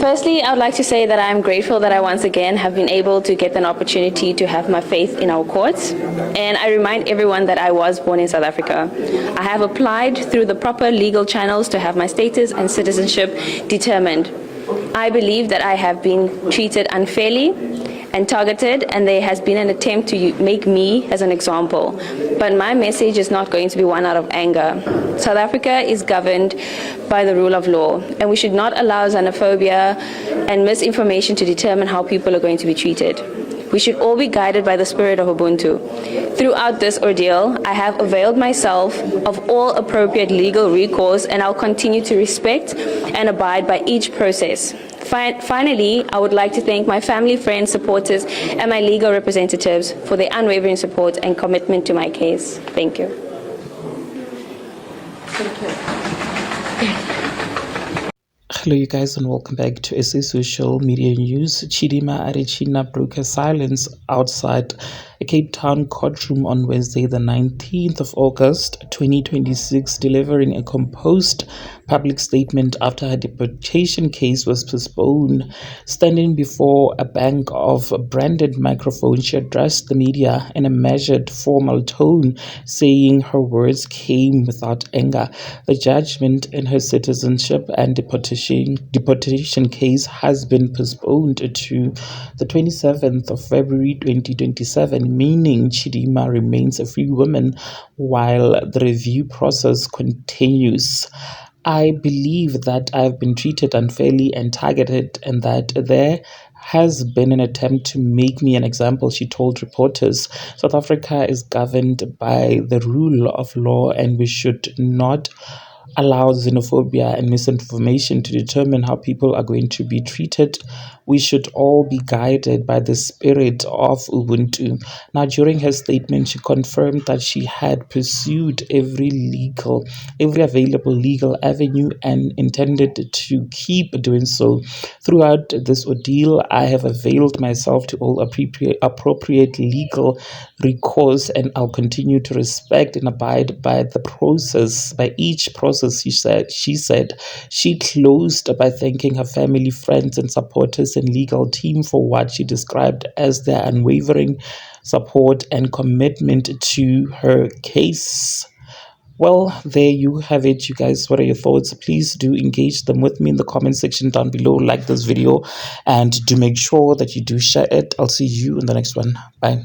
Firstly, I would like to say that I am grateful that I once again have been able to get an opportunity to have my faith in our courts. And I remind everyone that I was born in South Africa. I have applied through the proper legal channels to have my status and citizenship determined. I believe that I have been treated unfairly and targeted, and there has been an attempt to make me as an example. But my message is not going to be one out of anger. South Africa is governed by the rule of law, and we should not allow xenophobia and misinformation to determine how people are going to be treated. We should all be guided by the spirit of Ubuntu. Throughout this ordeal, I have availed myself of all appropriate legal recourse, and I'll continue to respect and abide by each process. Finally, I would like to thank my family, friends, supporters, and my legal representatives for their unwavering support and commitment to my case. Thank you. Hello, you guys, and welcome back to SA Social Media News. Chidimma Adetshina broke her silence outside a Cape Town courtroom on Wednesday, the 19th of August, 2026, delivering a composed public statement after her deportation case was postponed. Standing before a bank of branded microphones, she addressed the media in a measured, formal tone, saying her words came without anger. The judgment in her citizenship and deportation case has been postponed to the 27th of February 2027, meaning Chidimma remains a free woman while the review process continues. I believe that I've been treated unfairly and targeted, and that there has been an attempt to make me an example, she told reporters. South Africa is governed by the rule of law, and we should not allow xenophobia and misinformation to determine how people are going to be treated. We should all be guided by the spirit of Ubuntu. Now, during her statement, she confirmed that she had pursued every available legal avenue and intended to keep doing so. Throughout this ordeal, I have availed myself to all appropriate legal recourse, and I'll continue to respect and abide by the process, by each process, she said. She closed by thanking her family, friends, and supporters and legal team for what she described as their unwavering support and commitment to her case. Well, there you have it, you guys. What are your thoughts? Please do engage them with me in the comment section down below. Like this video and do make sure that you do share it. I'll see you in the next one. Bye.